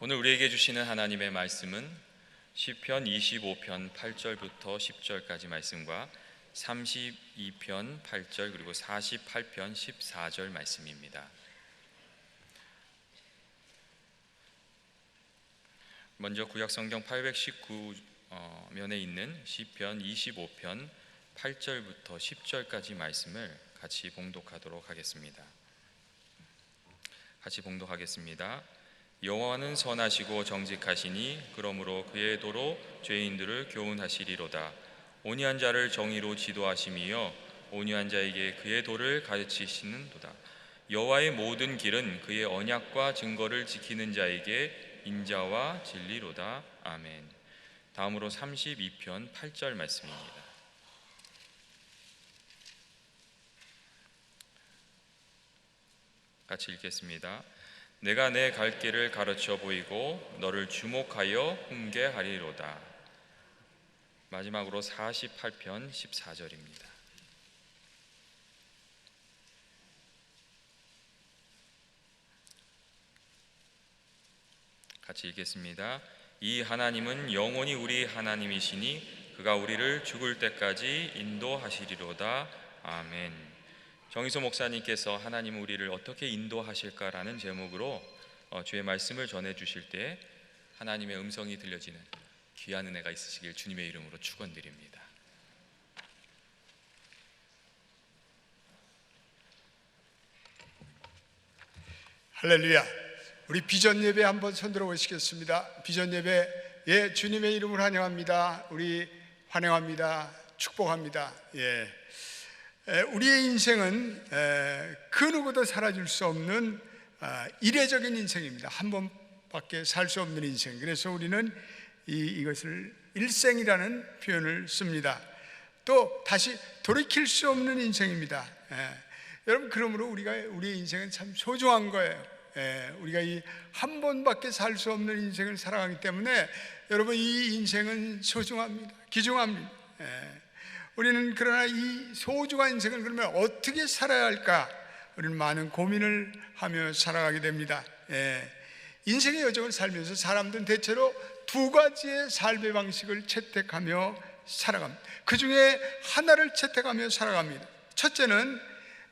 오늘 우리에게 주시는 하나님의 말씀은 시편 25편 8절부터 10절까지 말씀과 32편 8절 그리고 48편 14절 말씀입니다. 먼저 구약성경 819면에 있는 시편 25편 8절부터 10절까지 말씀을 같이 봉독하도록 하겠습니다. 같이 봉독하겠습니다. 여호와는 선하시고 정직하시니 그러므로 그의 도로 죄인들을 교훈하시리로다. 온유한 자를 정의로 지도하심이여 온유한 자에게 그의 도를 가르치시는도다. 여호와의 모든 길은 그의 언약과 증거를 지키는 자에게 인자와 진리로다. 아멘. 다음으로 32편 8절 말씀입니다. 같이 읽겠습니다. 내가 내 갈 길을 가르쳐 보이고 너를 주목하여 훈계하리로다. 마지막으로 48편 14절입니다. 같이 읽겠습니다. 이 하나님은 영원히 우리 하나님이시니 그가 우리를 죽을 때까지 인도하시리로다. 아멘. 정희소 목사님께서 하나님은 우리를 어떻게 인도하실까라는 제목으로 주의 말씀을 전해주실 때 하나님의 음성이 들려지는 귀한 은혜가 있으시길 주님의 이름으로 축원드립니다. 할렐루야. 우리 비전 예배 한번 손들어 보시겠습니다. 비전 예배, 주님의 이름을 환영합니다. 우리 환영합니다. 축복합니다. 우리의 인생은 그 누구도 살아줄 수 없는 이례적인 인생입니다. 한 번밖에 살 수 없는 인생. 그래서 우리는 이것을 일생이라는 표현을 씁니다. 또 다시 돌이킬 수 없는 인생입니다. 여러분, 그러므로 우리의 인생은 참 소중한 거예요. 우리가 이 한 번밖에 살 수 없는 인생을 살아가기 때문에 여러분, 이 인생은 소중합니다. 귀중합니다. 우리는 그러나 이 소중한 인생을 그러면 어떻게 살아야 할까? 우리는 많은 고민을 하며 살아가게 됩니다. 인생의 여정을 살면서 사람들은 대체로 두 가지의 삶의 방식을 채택하며 살아갑니다. 그 중에 하나를 채택하며 살아갑니다. 첫째는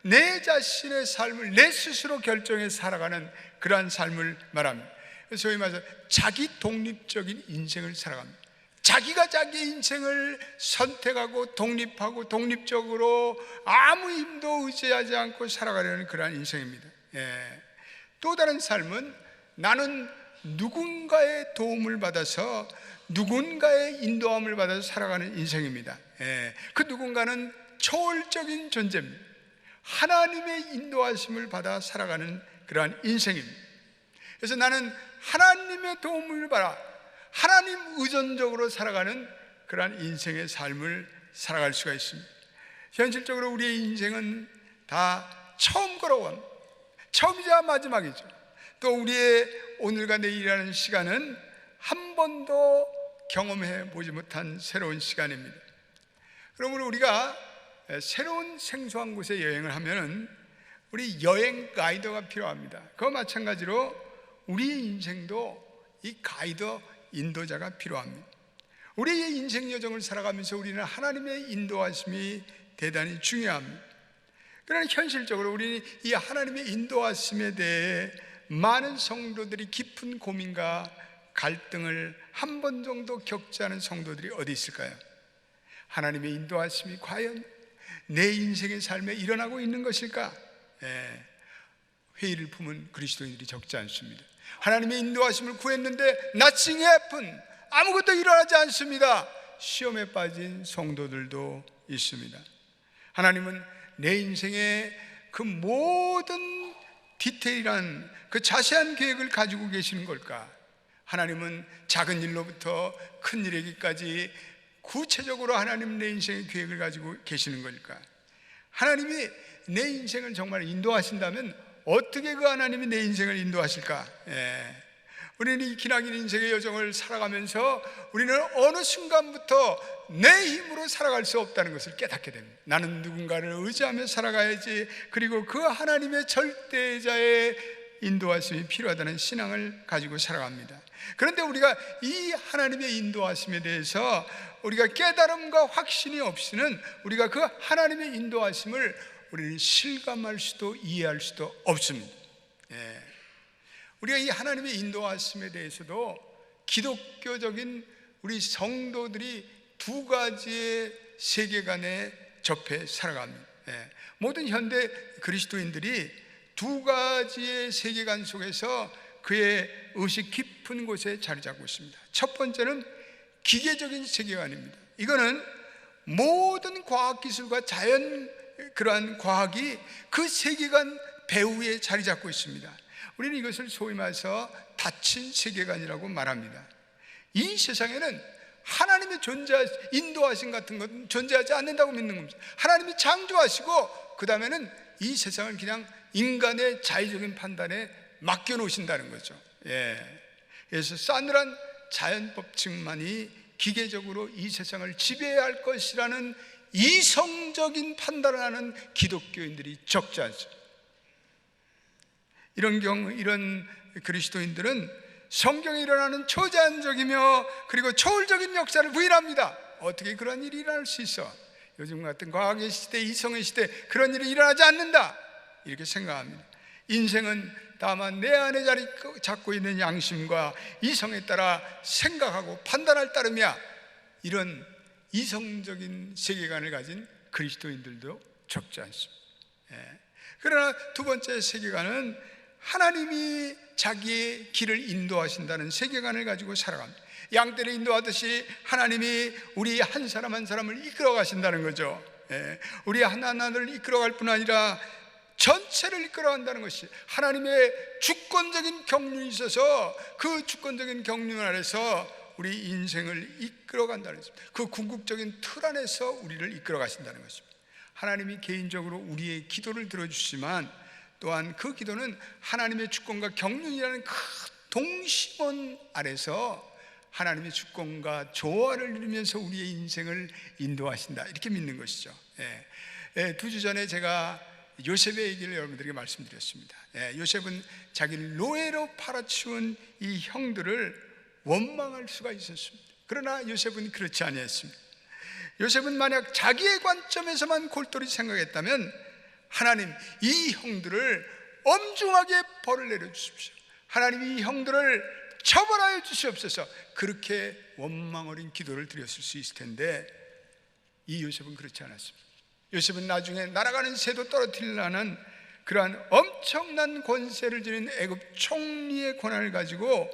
내 자신의 삶을 내 스스로 결정해 살아가는 그러한 삶을 말합니다. 소위 말해서 자기 독립적인 인생을 살아갑니다. 자기가 자기 인생을 선택하고 독립하고 독립적으로 아무 힘도 의지하지 않고 살아가려는 그러한 인생입니다. 또 다른 삶은 나는 누군가의 도움을 받아서 누군가의 인도함을 받아서 살아가는 인생입니다. 그 누군가는 초월적인 존재입니다. 하나님의 인도하심을 받아 살아가는 그러한 인생입니다. 그래서 나는 하나님의 도움을 받아 하나님 의존적으로 살아가는 그러한 인생의 삶을 살아갈 수가 있습니다. 현실적으로 우리의 인생은 다 처음 걸어온, 처음이자 마지막이죠. 또 우리의 오늘과 내일이라는 시간은 한 번도 경험해 보지 못한 새로운 시간입니다. 그러므로 우리가 새로운 생소한 곳에 여행을 하면은 우리 여행 가이드가 필요합니다. 그와 마찬가지로 우리의 인생도 이 가이드, 인도자가 필요합니다. 우리의 인생 여정을 살아가면서 우리는 하나님의 인도하심이 대단히 중요합니다. 그러나 현실적으로 우리는 이 하나님의 인도하심에 대해 많은 성도들이 깊은 고민과 갈등을 한 번 정도 겪지 않은 성도들이 어디 있을까요? 하나님의 인도하심이 과연 내 인생의 삶에 일어나고 있는 것일까? 회의를 품은 그리스도인들이 적지 않습니다. 하나님의 인도하심을 구했는데 nothing happened, 아무것도 일어나지 않습니다. 시험에 빠진 성도들도 있습니다. 하나님은 내 인생의 그 모든 디테일한 그 자세한 계획을 가지고 계시는 걸까? 하나님은 작은 일로부터 큰 일에게까지 구체적으로 하나님 내 인생의 계획을 가지고 계시는 걸까? 하나님이 내 인생을 정말 인도하신다면 어떻게 그 하나님이 내 인생을 인도하실까? 우리는 이 기나긴 인생의 여정을 살아가면서 우리는 어느 순간부터 내 힘으로 살아갈 수 없다는 것을 깨닫게 됩니다. 나는 누군가를 의지하며 살아가야지. 그리고 그 하나님의 절대자의 인도하심이 필요하다는 신앙을 가지고 살아갑니다. 그런데 우리가 이 하나님의 인도하심에 대해서 우리가 깨달음과 확신이 없이는 우리가 그 하나님의 인도하심을 우리는 실감할 수도 이해할 수도 없습니다. 우리가 이 하나님의 인도하심에 대해서도 기독교적인 우리 성도들이 두 가지의 세계관에 접해 살아갑니다. 모든 현대 그리스도인들이 두 가지의 세계관 속에서 그의 의식 깊은 곳에 자리 잡고 있습니다. 첫 번째는 기계적인 세계관입니다. 이거는 모든 과학기술과 자연 그러한 과학이 그 세계관 배후에 자리 잡고 있습니다. 우리는 이것을 소위 말해서 닫힌 세계관이라고 말합니다. 이 세상에는 하나님의 인도하심 같은 것은 존재하지 않는다고 믿는 겁니다. 하나님이 창조하시고 그 다음에는 이 세상을 그냥 인간의 자의적인 판단에 맡겨놓으신다는 거죠. 그래서 싸늘한 자연 법칙만이 기계적으로 이 세상을 지배해야 할 것이라는 이성적인 판단을 하는 기독교인들이 적지 않습니다. 이런 그리스도인들은 성경에 일어나는 초자연적이며 그리고 초월적인 역사를 부인합니다. 어떻게 그런 일이 일어날 수 있어? 요즘 같은 과학의 시대, 이성의 시대 그런 일이 일어나지 않는다 이렇게 생각합니다. 인생은 다만 내 안에 자리 잡고 있는 양심과 이성에 따라 생각하고 판단할 따름이야. 이런 이성적인 세계관을 가진 그리스도인들도 적지 않습니다. 그러나 두 번째 세계관은 하나님이 자기의 길을 인도하신다는 세계관을 가지고 살아갑니다. 양떼를 인도하듯이 하나님이 우리 한 사람 한 사람을 이끌어 가신다는 거죠. 우리 하나하나를 이끌어갈 뿐 아니라 전체를 이끌어간다는 것이 하나님의 주권적인 경륜이 있어서 그 주권적인 경륜 아래서 우리 인생을 이끌어간다는 것입니다. 그 궁극적인 틀 안에서 우리를 이끌어 가신다는 것입니다. 하나님이 개인적으로 우리의 기도를 들어주시지만 또한 그 기도는 하나님의 주권과 경륜이라는 큰 동심원 아래서 하나님의 주권과 조화를 이루면서 우리의 인생을 인도하신다 이렇게 믿는 것이죠. 2주 전에 제가 요셉의 얘기를 여러분들에게 말씀드렸습니다. 요셉은 자기를 노예로 팔아치운 이 형들을 원망할 수가 있었습니다. 그러나 요셉은 그렇지 아니했습니다. 요셉은 만약 자기의 관점에서만 골똘히 생각했다면 하나님 이 형들을 엄중하게 벌을 내려주십시오. 하나님 이 형들을 처벌하여 주시옵소서. 그렇게 원망 어린 기도를 드렸을 수 있을 텐데 이 요셉은 그렇지 않았습니다. 요셉은 나중에 날아가는 새도 떨어뜨리려는 그러한 엄청난 권세를 지닌 애굽 총리의 권한을 가지고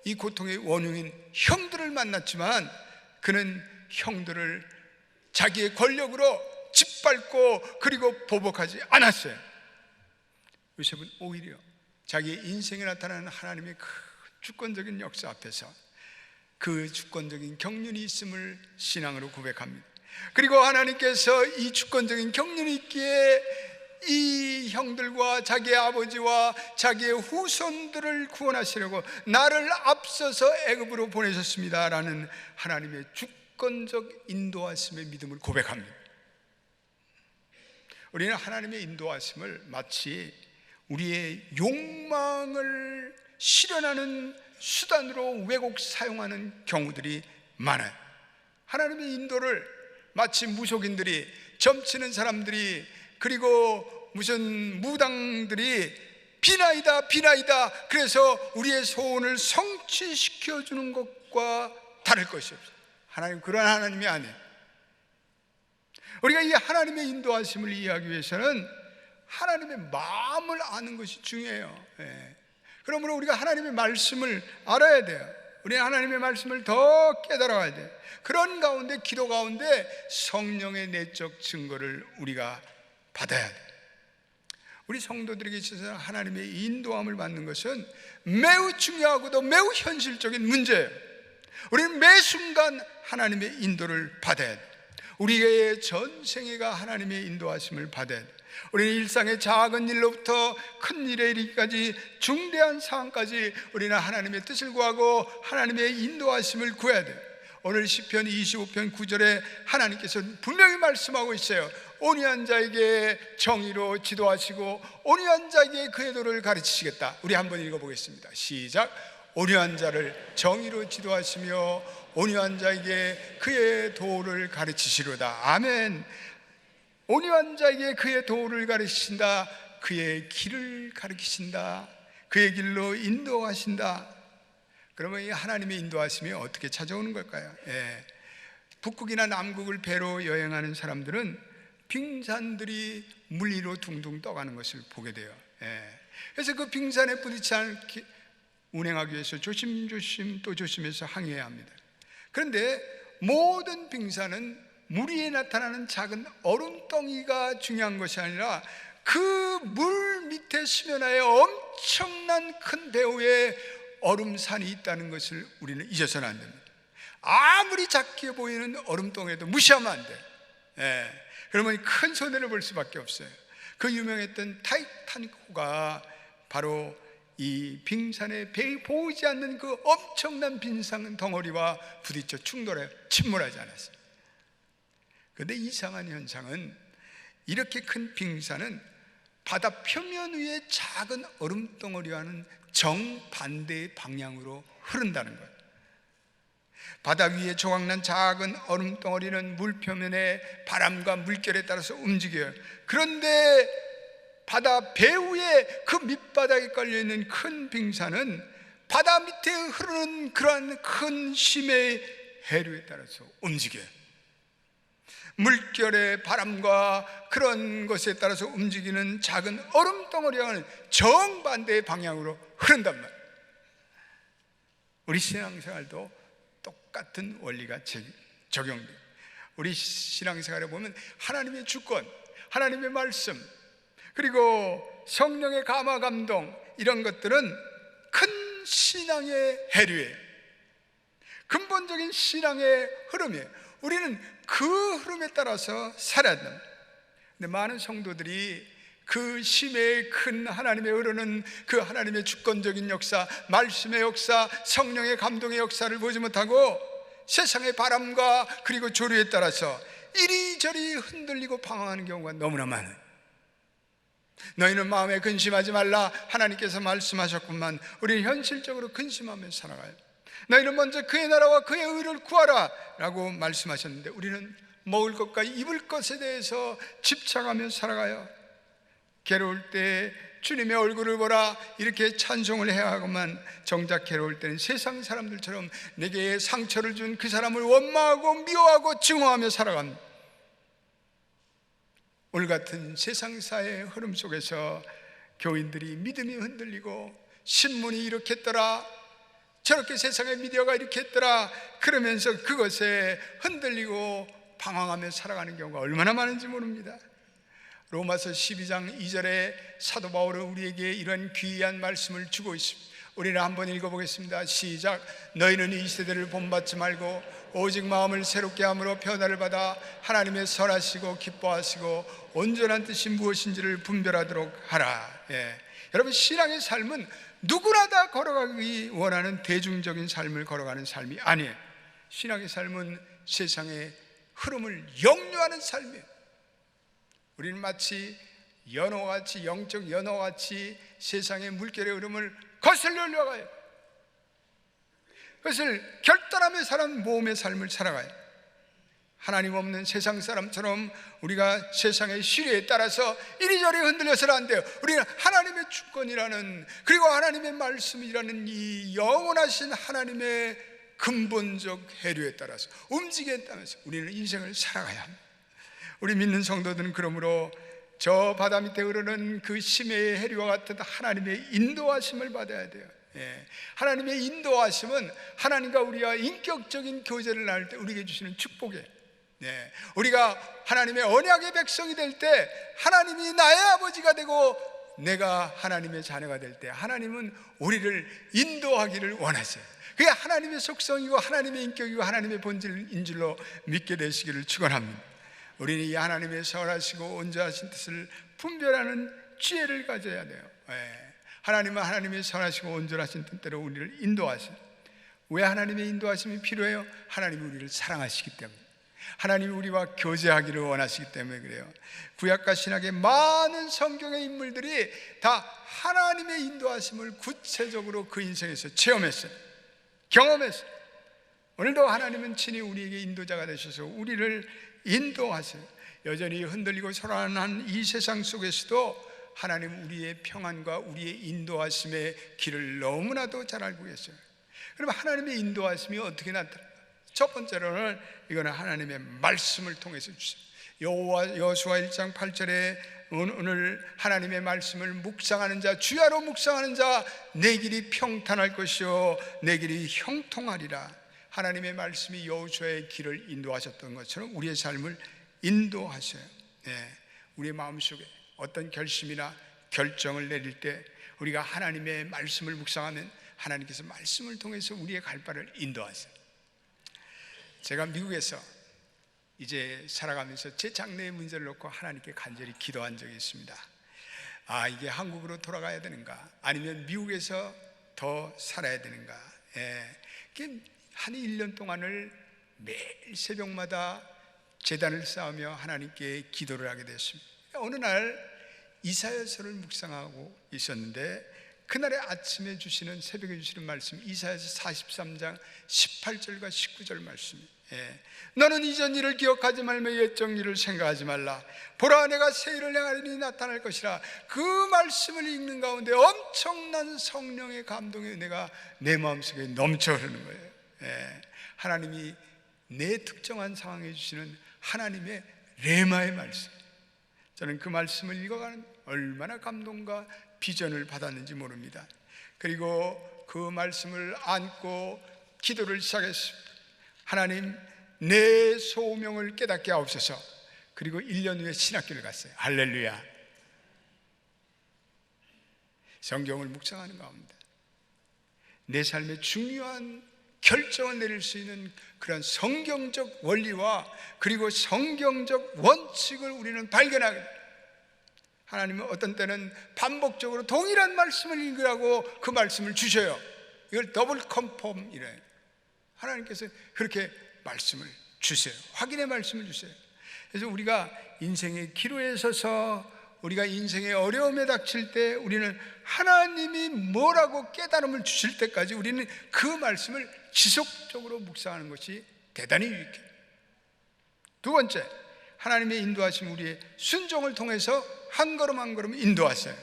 이 고통의 원흉인 형들을 만났지만 그는 형들을 자기의 권력으로 짓밟고 그리고 보복하지 않았어요. 요셉은 오히려 자기의 인생에 나타나는 하나님의 그 주권적인 역사 앞에서 그 주권적인 경륜이 있음을 신앙으로 고백합니다. 그리고 하나님께서 이 주권적인 경륜이 있기에 이 형들과 자기의 아버지와 자기의 후손들을 구원하시려고 나를 앞서서 애굽으로 보내셨습니다 라는 하나님의 주권적 인도하심의 믿음을 고백합니다. 우리는 하나님의 인도하심을 마치 우리의 욕망을 실현하는 수단으로 왜곡 사용하는 경우들이 많아요. 하나님의 인도를 마치 무속인들이, 점치는 사람들이, 그리고 무슨 무당들이 비나이다 비나이다 그래서 우리의 소원을 성취시켜주는 것과 다를 것이 없어요. 하나님 그런 하나님이 아니에요. 우리가 이 하나님의 인도하심을 이해하기 위해서는 하나님의 마음을 아는 것이 중요해요. 그러므로 우리가 하나님의 말씀을 알아야 돼요. 우리는 하나님의 말씀을 더 깨달아야 돼요. 그런 가운데, 기도 가운데 성령의 내적 증거를 우리가 받아야 돼요. 우리 성도들에게 있어서 하나님의 인도함을 받는 것은 매우 중요하고도 매우 현실적인 문제예요. 우리는 매 순간 하나님의 인도를 받아야 돼요. 우리의 전생애가 하나님의 인도하심을 받아야 돼요. 우리는 일상의 작은 일로부터 큰 일에 이르기까지 중대한 상황까지 우리는 하나님의 뜻을 구하고 하나님의 인도하심을 구해야 돼요. 오늘 시편 25편 9절에 하나님께서 분명히 말씀하고 있어요. 온유한 자에게 정의로 지도하시고 온유한 자에게 그의 도를 가르치시겠다. 우리 한번 읽어보겠습니다. 시작. 온유한 자를 정의로 지도하시며 온유한 자에게 그의 도를 가르치시로다. 아멘. 온유한 자에게 그의 도를 가르치신다. 그의 길을 가르치신다. 그의 길로 인도하신다. 그러면 이 하나님의 인도하심이 어떻게 찾아오는 걸까요? 북극이나 남극을 배로 여행하는 사람들은 빙산들이 물 위로 둥둥 떠가는 것을 보게 돼요. 그래서 그 빙산에 부딪히지 않게 운행하기 위해서 조심조심 또 조심해서 항해해야 합니다. 그런데 모든 빙산은 물 위에 나타나는 작은 얼음덩이가 중요한 것이 아니라 그 물 밑에 수면하에 엄청난 큰 배후에 얼음산이 있다는 것을 우리는 잊어서는 안 됩니다. 아무리 작게 보이는 얼음덩이도 무시하면 안 돼. 그러면 큰 손해를 볼 수밖에 없어요. 그 유명했던 타이타닉호가 바로 이 빙산에 배 보이지 않는 그 엄청난 빙산 덩어리와 부딪혀 충돌해 침몰하지 않았어요. 그런데 이상한 현상은 이렇게 큰 빙산은 바다 표면 위에 작은 얼음덩어리와는 정반대의 방향으로 흐른다는 거예요. 바다 위에 조각난 작은 얼음덩어리는 물 표면의 바람과 물결에 따라서 움직여요. 그런데 바다 배후에 그 밑바닥에 깔려있는 큰 빙산은 바다 밑에 흐르는 그러한 큰 심해의 해류에 따라서 움직여요. 물결의 바람과 그런 것에 따라서 움직이는 작은 얼음덩어리와는 정반대의 방향으로 흐른단 말이에요. 우리 신앙생활도 똑같은 원리가 적용돼요. 우리 신앙생활에 보면 하나님의 주권, 하나님의 말씀, 그리고 성령의 감화 감동, 이런 것들은 큰 신앙의 해류예요. 근본적인 신앙의 흐름이에요. 우리는 그 흐름에 따라서 살아야 됩니다. 근데 많은 성도들이 그 심해의 큰 하나님의 흐르는 그 하나님의 주권적인 역사, 말씀의 역사, 성령의 감동의 역사를 보지 못하고 세상의 바람과 그리고 조류에 따라서 이리저리 흔들리고 방황하는 경우가 너무나 많아요. 너희는 마음에 근심하지 말라, 하나님께서 말씀하셨구만. 우리는 현실적으로 근심하며 살아가요. 너희는 먼저 그의 나라와 그의 의를 구하라 라고 말씀하셨는데 우리는 먹을 것과 입을 것에 대해서 집착하며 살아가요. 괴로울 때 주님의 얼굴을 보라 이렇게 찬송을 해야 하고만 정작 괴로울 때는 세상 사람들처럼 내게 상처를 준 그 사람을 원망하고 미워하고 증오하며 살아갑니다. 오늘 같은 세상사의 흐름 속에서 교인들이 믿음이 흔들리고 신문이 이렇게 했더라, 저렇게 세상의 미디어가 이렇게 했더라 그러면서 그것에 흔들리고 방황하며 살아가는 경우가 얼마나 많은지 모릅니다. 로마서 12장 2절에 사도 바울은 우리에게 이런 귀한 말씀을 주고 있습니다. 우리는 한번 읽어보겠습니다. 시작. 너희는 이 세대를 본받지 말고 오직 마음을 새롭게 함으로 변화를 받아 하나님의 선하시고 기뻐하시고 온전한 뜻이 무엇인지를 분별하도록 하라. 여러분, 신앙의 삶은 누구나 다 걸어가기 원하는 대중적인 삶을 걸어가는 삶이 아니에요. 신앙의 삶은 세상의 흐름을 역류하는 삶이에요. 우리는 마치 연어같이, 영적 연어같이 세상의 물결의 흐름을 거슬러 올라가요. 그것을 결단하며 사는 모험의 삶을 살아가요. 하나님 없는 세상 사람처럼 우리가 세상의 시류에 따라서 이리저리 흔들려서는 안 돼요. 우리는 하나님의 주권이라는, 그리고 하나님의 말씀이라는 이 영원하신 하나님의 근본적 해류에 따라서 움직였다면서 우리는 인생을 살아가야 합니다. 우리 믿는 성도들은 그러므로 저 바다 밑에 흐르는 그 심해의 해류와 같은 하나님의 인도하심을 받아야 돼요. 하나님의 인도하심은 하나님과 우리가 인격적인 교제를 나눌 때 우리에게 주시는 축복이에요. 우리가 하나님의 언약의 백성이 될 때 하나님이 나의 아버지가 되고 내가 하나님의 자녀가 될 때 하나님은 우리를 인도하기를 원하세요. 그게 하나님의 속성이고 하나님의 인격이고 하나님의 본질인 줄로 믿게 되시기를 축원합니다. 우리는 이 하나님의 선하시고 온전하신 뜻을 분별하는 지혜를 가져야 돼요. 하나님은 하나님의 선하시고 온전하신 뜻대로 우리를 인도하세요. 왜 하나님의 인도하심이 필요해요? 하나님이 우리를 사랑하시기 때문에, 하나님이 우리와 교제하기를 원하시기 때문에 그래요. 구약과 신약의 많은 성경의 인물들이 다 하나님의 인도하심을 구체적으로 그 인생에서 체험했어요. 경험했어요. 오늘도 하나님은 친히 우리에게 인도자가 되셔서 우리를 인도하세요. 여전히 흔들리고 소란한 이 세상 속에서도 하나님은 우리의 평안과 우리의 인도하심의 길을 너무나도 잘 알고 계세요. 그럼 하나님의 인도하심이 어떻게 나타날까? 첫 번째로는 이거는 하나님의 말씀을 통해서 주세요. 여호수아 1장 8절에 오늘 하나님의 말씀을 묵상하는 자, 주야로 묵상하는 자, 내 길이 평탄할 것이요 내 길이 형통하리라. 하나님의 말씀이 여호수아의 길을 인도하셨던 것처럼 우리의 삶을 인도하셔요. 우리의 마음속에 어떤 결심이나 결정을 내릴 때 우리가 하나님의 말씀을 묵상하면 하나님께서 말씀을 통해서 우리의 갈 바를 인도하세요. 제가 미국에서 이제 살아가면서 제 장래의 문제를 놓고 하나님께 간절히 기도한 적이 있습니다. 이게 한국으로 돌아가야 되는가, 아니면 미국에서 더 살아야 되는가. 한 1년 동안을 매일 새벽마다 제단을 쌓으며 하나님께 기도를 하게 됐습니다. 어느 날 이사야서를 묵상하고 있었는데 그날의 아침에 주시는, 새벽에 주시는 말씀, 이사야서 43장 18절과 19절 말씀이에요. 너는 이전 일을 기억하지 말며 옛적 일을 생각하지 말라. 보라, 내가 새 일을 행하리니 나타날 것이라. 그 말씀을 읽는 가운데 엄청난 성령의 감동의 은혜가 내 마음속에 넘쳐 흐르는 거예요. 하나님이 내 특정한 상황에 주시는 하나님의 레마의 말씀, 저는 그 말씀을 읽어가는 얼마나 감동과 비전을 받았는지 모릅니다. 그리고 그 말씀을 안고 기도를 시작했습니다. 하나님, 내 소명을 깨닫게 하옵소서. 그리고 1년 후에 신학교를 갔어요. 할렐루야. 성경을 묵상하는 가운데 내 삶의 중요한 결정을 내릴 수 있는 그런 성경적 원리와 그리고 성경적 원칙을 우리는 발견하게 됩니다. 하나님은 어떤 때는 반복적으로 동일한 말씀을 읽으라고 그 말씀을 주셔요. 이걸 더블 컨펌 이래요. 하나님께서 그렇게 말씀을 주세요. 확인의 말씀을 주세요. 그래서 우리가 인생의 기로에 서서, 우리가 인생의 어려움에 닥칠 때 우리는 하나님이 뭐라고 깨달음을 주실 때까지 우리는 그 말씀을 지속적으로 묵상하는 것이 대단히 유익해요. 두 번째, 하나님의 인도하심, 우리의 순종을 통해서 한 걸음 한 걸음 인도하세요.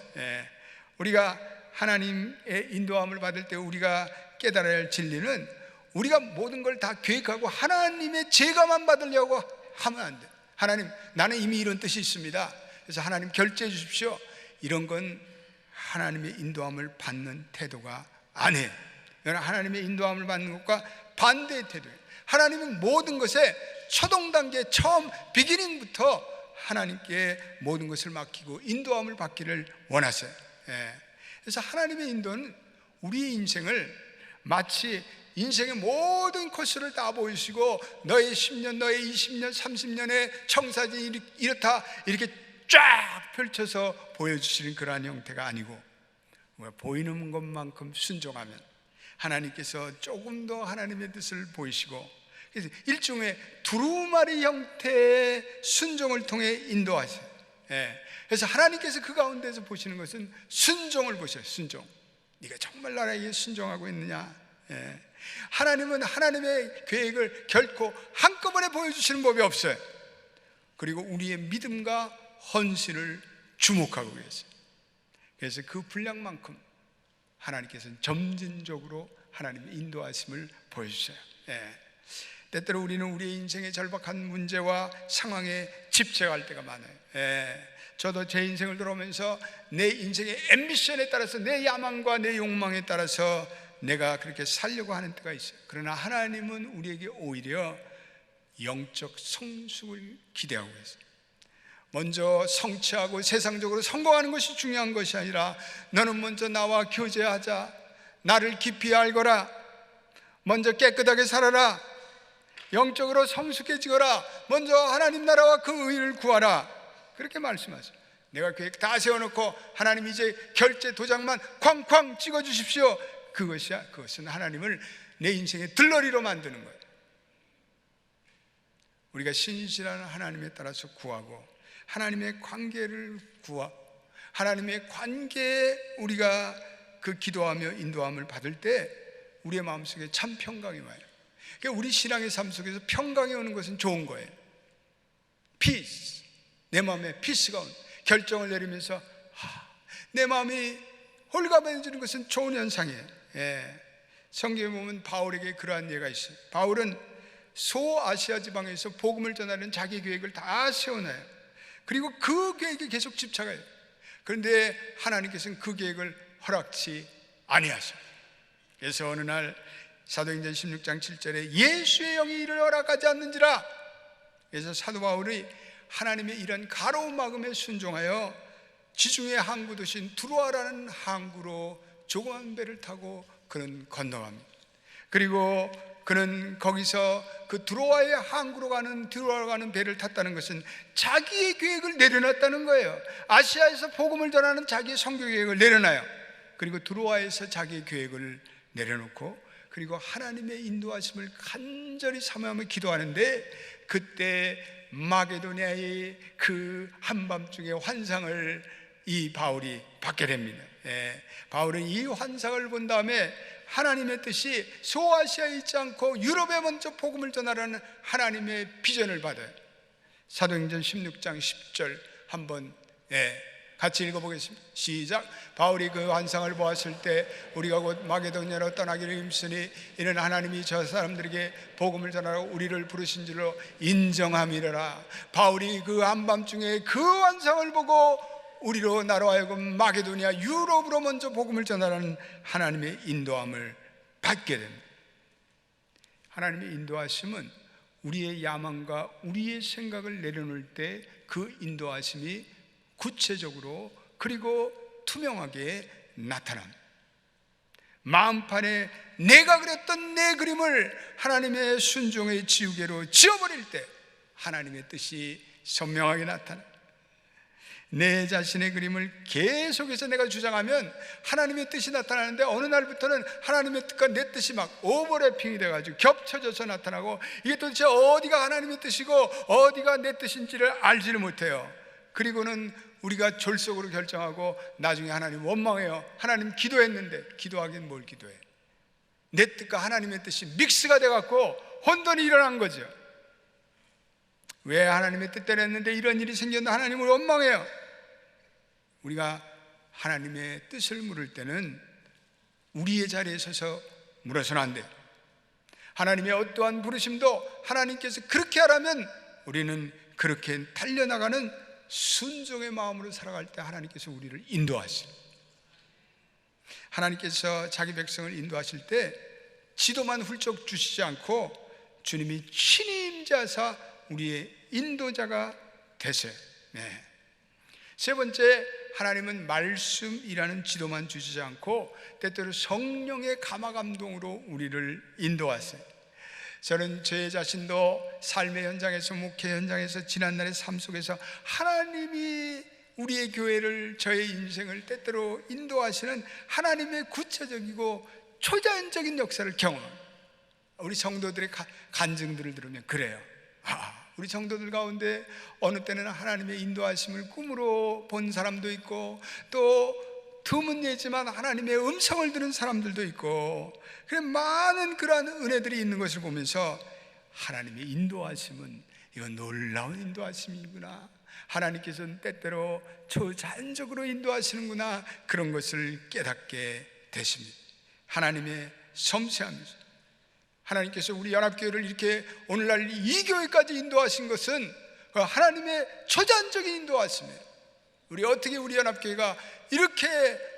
우리가 하나님의 인도함을 받을 때 우리가 깨달아야 할 진리는, 우리가 모든 걸 다 계획하고 하나님의 제가만 받으려고 하면 안 돼요. 하나님, 나는 이미 이런 뜻이 있습니다, 그래서 하나님 결제해 주십시오, 이런 건 하나님의 인도함을 받는 태도가 아니에요. 하나님의 인도함을 받는 것과 반대의 태도예요. 하나님은 모든 것에 초동 단계, 처음 비기닝부터 하나님께 모든 것을 맡기고 인도함을 받기를 원하세요. 그래서 하나님의 인도는 우리의 인생을 마치 인생의 모든 코스를 다 보이시고, 너의 10년, 너의 20년, 30년의 청사진이 이렇다, 이렇게 쫙 펼쳐서 보여주시는 그러한 형태가 아니고, 보이는 것만큼 순종하면 하나님께서 조금 더 하나님의 뜻을 보이시고, 그래서 일종의 두루마리 형태의 순종을 통해 인도하세요. 그래서 하나님께서 그 가운데서 보시는 것은 순종을 보셔요. 순종. 네가 정말 나에게 순종하고 있느냐. 하나님은 하나님의 계획을 결코 한꺼번에 보여주시는 법이 없어요. 그리고 우리의 믿음과 헌신을 주목하고 계세요. 그래서 그 분량만큼 하나님께서는 점진적으로 하나님의 인도하심을 보여주세요. 때때로 우리는 우리의 인생의 절박한 문제와 상황에 집착할 때가 많아요. 저도 제 인생을 돌아오면서 내 인생의 앰비션에 따라서, 내 야망과 내 욕망에 따라서 내가 그렇게 살려고 하는 때가 있어요. 그러나 하나님은 우리에게 오히려 영적 성숙을 기대하고 계세요. 먼저 성취하고 세상적으로 성공하는 것이 중요한 것이 아니라, 너는 먼저 나와 교제하자, 나를 깊이 알거라, 먼저 깨끗하게 살아라, 영적으로 성숙해지거라, 먼저 하나님 나라와 그 의를 구하라, 그렇게 말씀하세요. 내가 계획 다 세워놓고 하나님 이제 결제 도장만 쾅쾅 찍어주십시오, 그것은 하나님을 내 인생의 들러리로 만드는 거예요. 우리가 신실한 하나님에 따라서 구하고 하나님의 관계를 구하고 하나님의 관계에 우리가 그 기도하며 인도함을 받을 때 우리의 마음속에 참 평강이 와요. 그러니까 우리 신앙의 삶 속에서 평강이 오는 것은 좋은 거예요. 피스, 내 마음에 피스가 오는, 결정을 내리면서 내 마음이 홀가분해지는 것은 좋은 현상이에요. 성경에 보면 바울에게 그러한 예가 있어요. 바울은 소아시아 지방에서 복음을 전하는 자기 계획을 다 세워놔요. 그리고 그 계획에 계속 집착해요. 그런데 하나님께서는 그 계획을 허락치 아니하셔요. 그래서 어느 날 사도행전 16장 7절에 예수의 영이 이를 허락하지 않는지라. 그래서 사도 바울이 하나님의 이런 가로운 마음에 순종하여 지중해 항구 도시인 두로아라는 항구로 조그만 배를 타고 그는 건너갑니다. 그리고 그는 거기서 그 두로아의 항구로 가는 배를 탔다는 것은 자기의 계획을 내려놨다는 거예요. 아시아에서 복음을 전하는 자기의 선교 계획을 내려놔요. 그리고 두로아에서 자기의 계획을 내려놓고 그리고 하나님의 인도하심을 간절히 사모하며 기도하는데 그때 마게도냐의 그 한밤중의 환상을 이 바울이 받게 됩니다. 바울은 이 환상을 본 다음에 하나님의 뜻이 소아시아에 있지 않고 유럽에 먼저 복음을 전하라는 하나님의 비전을 받아요. 사도행전 16장 10절 한번 같이 읽어보겠습니다. 시작. 바울이 그 환상을 보았을 때 우리가 곧 마게도냐로 떠나기를 힘쓰니 이는 하나님이 저 사람들에게 복음을 전하러 우리를 부르신 줄로 인정함이라. 바울이 그 한밤중에 그 환상을 보고 우리로 나로 하여금 마게도냐 유럽으로 먼저 복음을 전하라는 하나님의 인도함을 받게 됩니다. 하나님의 인도하심은 우리의 야망과 우리의 생각을 내려놓을 때 그 인도하심이 구체적으로 그리고 투명하게 나타납니다. 마음판에 내가 그렸던 내 그림을 하나님의 순종의 지우개로 지워버릴 때 하나님의 뜻이 선명하게 나타납니다. 내 자신의 그림을 계속해서 내가 주장하면 하나님의 뜻이 나타나는데 어느 날부터는 하나님의 뜻과 내 뜻이 막 오버래핑이 돼가지고 겹쳐져서 나타나고 이게 도대체 어디가 하나님의 뜻이고 어디가 내 뜻인지를 알지를 못해요. 그리고는 우리가 졸속으로 결정하고 나중에 하나님 원망해요. 하나님 기도했는데 기도하긴 뭘 기도해. 내 뜻과 하나님의 뜻이 믹스가 돼갖고 혼돈이 일어난 거죠. 왜 하나님의 뜻대로 했는데 이런 일이 생겼나 하나님을 원망해요. 우리가 하나님의 뜻을 물을 때는 우리의 자리에 서서 물어서는 안 돼요. 하나님의 어떠한 부르심도 하나님께서 그렇게 하라면 우리는 그렇게 달려나가는 순종의 마음으로 살아갈 때 하나님께서 우리를 인도하시죠. 하나님께서 자기 백성을 인도하실 때 지도만 훌쩍 주시지 않고 주님이 친히 임재하사 우리의 인도자가 되세요. 세 번째, 하나님은 말씀이라는 지도만 주시지 않고 때때로 성령의 감화감동으로 우리를 인도하세요. 저는 제 자신도 삶의 현장에서 목회 현장에서 지난날의 삶 속에서 하나님이 우리의 교회를 저의 인생을 때때로 인도하시는 하나님의 구체적이고 초자연적인 역사를 경험합니다. 우리 성도들의 간증들을 들으면 그래요. 우리 성도들 가운데 어느 때는 하나님의 인도하심을 꿈으로 본 사람도 있고 또 드문 예지만 하나님의 음성을 들은 사람들도 있고 그런 많은 그러한 은혜들이 있는 것을 보면서 하나님의 인도하심은 이건 놀라운 인도하심이구나, 하나님께서는 때때로 초자연적으로 인도하시는구나, 그런 것을 깨닫게 되십니다. 하나님의 섬세함이죠. 하나님께서 우리 연합교회를 이렇게 오늘날 이 교회까지 인도하신 것은 하나님의 초자연적인 인도하심이에요. 우리 어떻게 우리 연합교회가 이렇게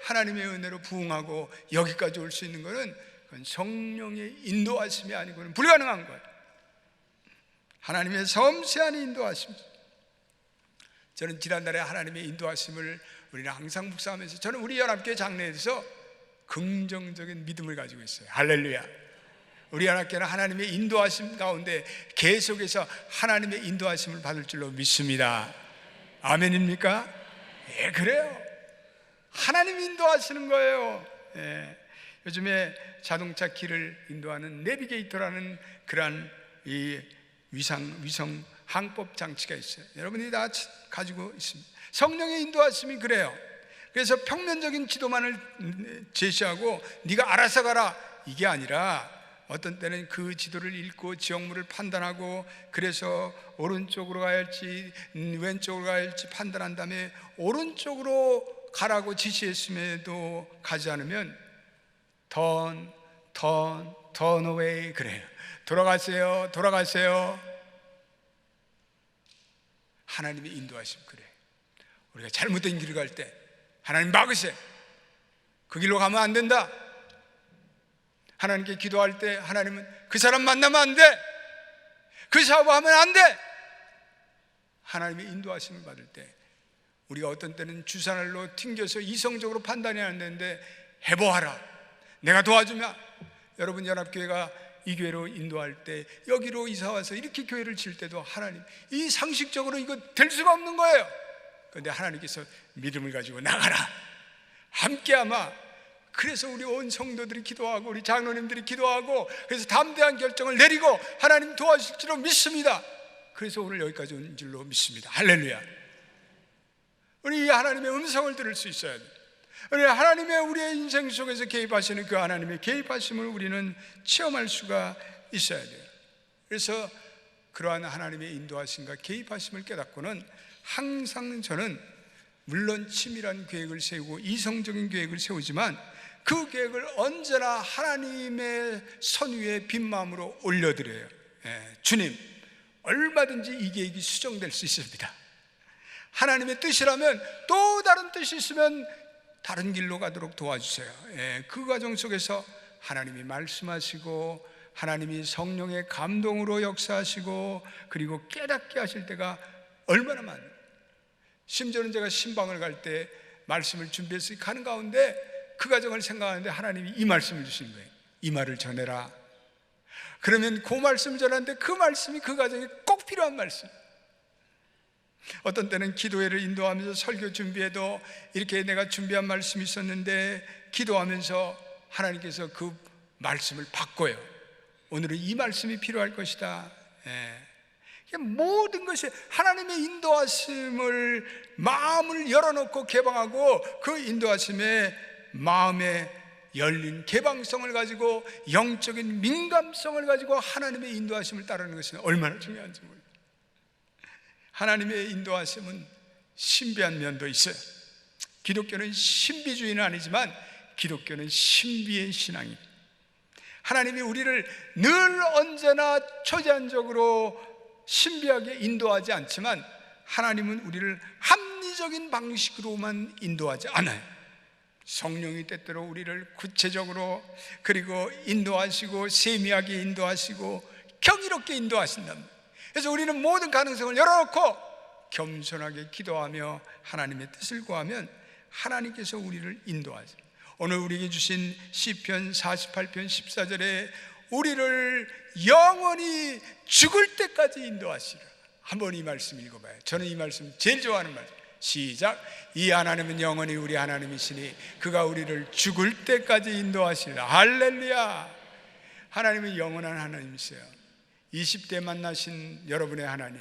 하나님의 은혜로 부흥하고 여기까지 올 수 있는 것은 그건 성령의 인도하심이 아니고는 불가능한 거예요. 하나님의 섬세한 인도하심이죠. 저는 지난달에 하나님의 인도하심을 우리는 항상 묵상하면서 저는 우리 연합교회 장래에서 긍정적인 믿음을 가지고 있어요. 할렐루야. 우리 연합교회는 하나님의 인도하심 가운데 계속해서 하나님의 인도하심을 받을 줄로 믿습니다. 아멘입니까? 예, 그래요. 하나님이 인도하시는 거예요. 요즘에 자동차 길을 인도하는 내비게이터라는 그러한 이 위성 항법 장치가 있어요. 여러분이 다 가지고 있습니다. 성령의 인도하심이 그래요. 그래서 평면적인 지도만을 제시하고 네가 알아서 가라, 이게 아니라 어떤 때는 그 지도를 읽고 지형물을 판단하고, 그래서 오른쪽으로 가야 할지 왼쪽으로 가야 할지 판단한 다음에 오른쪽으로 가라고 지시했음에도 가지 않으면 turn away 그래요. 돌아가세요. 하나님의 인도하심 그래요. 우리가 잘못된 길을 갈 때 하나님 막으세요. 그 길로 가면 안 된다. 하나님께 기도할 때 하나님은 그 사람 만나면 안 돼, 그 사업하면 안 돼. 하나님의 인도하심을 받을 때 우리가 어떤 때는 주산을로 튕겨서 이성적으로 판단이 안 되는데 해보아라, 내가 도와주면. 여러분, 연합교회가 이 교회로 인도할 때 여기로 이사와서 이렇게 교회를 칠 때도 하나님, 이 상식적으로 이거 될 수가 없는 거예요. 그런데 하나님께서 믿음을 가지고 나가라, 함께 아마. 그래서 우리 온 성도들이 기도하고 우리 장로님들이 기도하고, 그래서 담대한 결정을 내리고 하나님 도와주실 줄로 믿습니다. 그래서 오늘 여기까지 온 줄로 믿습니다. 할렐루야. 우리 하나님의 음성을 들을 수 있어야 돼요. 하나님의 우리의 인생 속에서 개입하시는 그 하나님의 개입하심을 우리는 체험할 수가 있어야 돼요. 그래서 그러한 하나님의 인도하심과 개입하심을 깨닫고는 항상 저는 물론 치밀한 계획을 세우고 이성적인 계획을 세우지만 그 계획을 언제나 하나님의 선 위에 빈 마음으로 올려드려요. 주님, 얼마든지 이 계획이 수정될 수 있습니다. 하나님의 뜻이라면, 또 다른 뜻이 있으면 다른 길로 가도록 도와주세요. 그 과정 속에서 하나님이 말씀하시고 하나님이 성령의 감동으로 역사하시고 그리고 깨닫게 하실 때가 얼마나 많아요. 심지어는 제가 신방을 갈 때 말씀을 준비해서 가는 가운데 그 과정을 생각하는데 하나님이 이 말씀을 주시는 거예요. 이 말을 전해라. 그러면 그 말씀을 전하는데 그 말씀이 그 과정에 꼭 필요한 말씀. 어떤 때는 기도회를 인도하면서 설교 준비해도 이렇게 내가 준비한 말씀이 있었는데 기도하면서 하나님께서 그 말씀을 바꿔요. 오늘은 이 말씀이 필요할 것이다. 모든 것이 하나님의 인도하심을 마음을 열어놓고 개방하고 그 인도하심에 마음에 열린 개방성을 가지고 영적인 민감성을 가지고 하나님의 인도하심을 따르는 것은 얼마나 중요한지 모릅니다. 하나님의 인도하심은 신비한 면도 있어요. 기독교는 신비주의는 아니지만 기독교는 신비의 신앙입니다. 하나님이 우리를 늘 언제나 초제한적으로 신비하게 인도하지 않지만 하나님은 우리를 합리적인 방식으로만 인도하지 않아요. 성령이 때때로 우리를 구체적으로 그리고 인도하시고 세미하게 인도하시고 경이롭게 인도하신답니다. 그래서 우리는 모든 가능성을 열어놓고 겸손하게 기도하며 하나님의 뜻을 구하면 하나님께서 우리를 인도하세요. 오늘 우리에게 주신 시편 48편 14절에 우리를 영원히 죽을 때까지 인도하시라. 한번 이 말씀 읽어봐요. 저는 이 말씀 제일 좋아하는 말씀. 시작. 이 하나님은 영원히 우리 하나님이시니 그가 우리를 죽을 때까지 인도하시라. 할렐루야. 하나님은 영원한 하나님이세요. 20대 만나신 여러분의 하나님,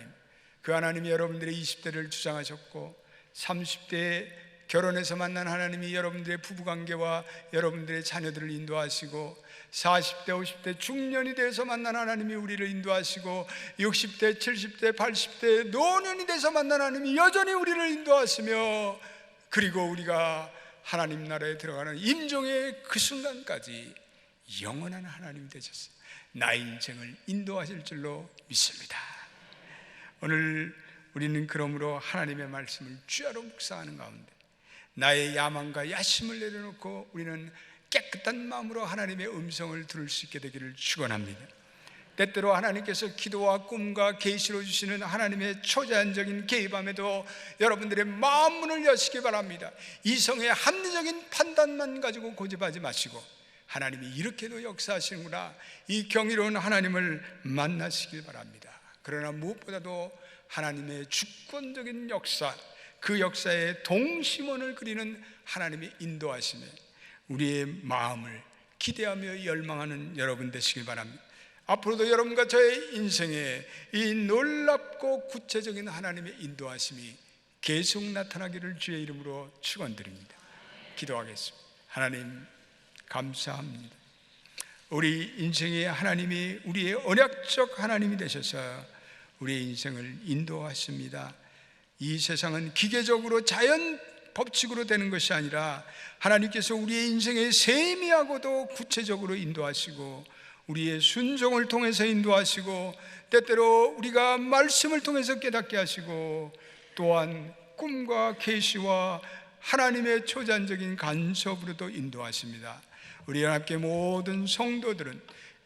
그 하나님이 여러분들의 20대를 주장하셨고 30대에 결혼해서 만난 하나님이 여러분들의 부부관계와 여러분들의 자녀들을 인도하시고 40대, 50대 중년이 돼서 만난 하나님이 우리를 인도하시고 60대, 70대, 80대 노년이 돼서 만난 하나님이 여전히 우리를 인도하시며 그리고 우리가 하나님 나라에 들어가는 임종의 그 순간까지 영원한 하나님이 되셨어요. 나의 인생을 인도하실 줄로 믿습니다. 오늘 우리는 그러므로 하나님의 말씀을 주야로 묵상하는 가운데 나의 야망과 야심을 내려놓고 우리는 깨끗한 마음으로 하나님의 음성을 들을 수 있게 되기를 축원합니다. 때때로 하나님께서 기도와 꿈과 계시로 주시는 하나님의 초제한적인 개입함에도 여러분들의 마음문을 여시기 바랍니다. 이성의 합리적인 판단만 가지고 고집하지 마시고 하나님이 이렇게도 역사하시는구나, 이 경이로운 하나님을 만나시길 바랍니다. 그러나 무엇보다도 하나님의 주권적인 역사, 그 역사의 동심원을 그리는 하나님의 인도하심에 우리의 마음을 기대하며 열망하는 여러분 되시길 바랍니다. 앞으로도 여러분과 저의 인생에 이 놀랍고 구체적인 하나님의 인도하심이 계속 나타나기를 주의 이름으로 축원드립니다. 기도하겠습니다. 하나님 감사합니다. 우리 인생에 하나님이 우리의 언약적 하나님이 되셔서 우리의 인생을 인도하십니다. 이 세상은 기계적으로 자연 법칙으로 되는 것이 아니라 하나님께서 우리의 인생에 세미하고도 구체적으로 인도하시고 우리의 순종을 통해서 인도하시고 때때로 우리가 말씀을 통해서 깨닫게 하시고 또한 꿈과 계시와 하나님의 초자연적인 간섭으로도 인도하십니다. 우리 하나님께 모든 성도들은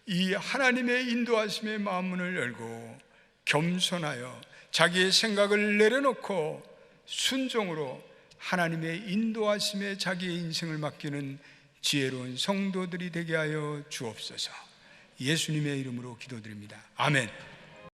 이 하나님의 인도하심의 마음문을 열고 겸손하여 자기의 생각을 내려놓고 순종으로 하나님의 인도하심에 자기의 인생을 맡기는 지혜로운 성도들이 되게 하여 주옵소서. 예수님의 이름으로 기도드립니다. 아멘.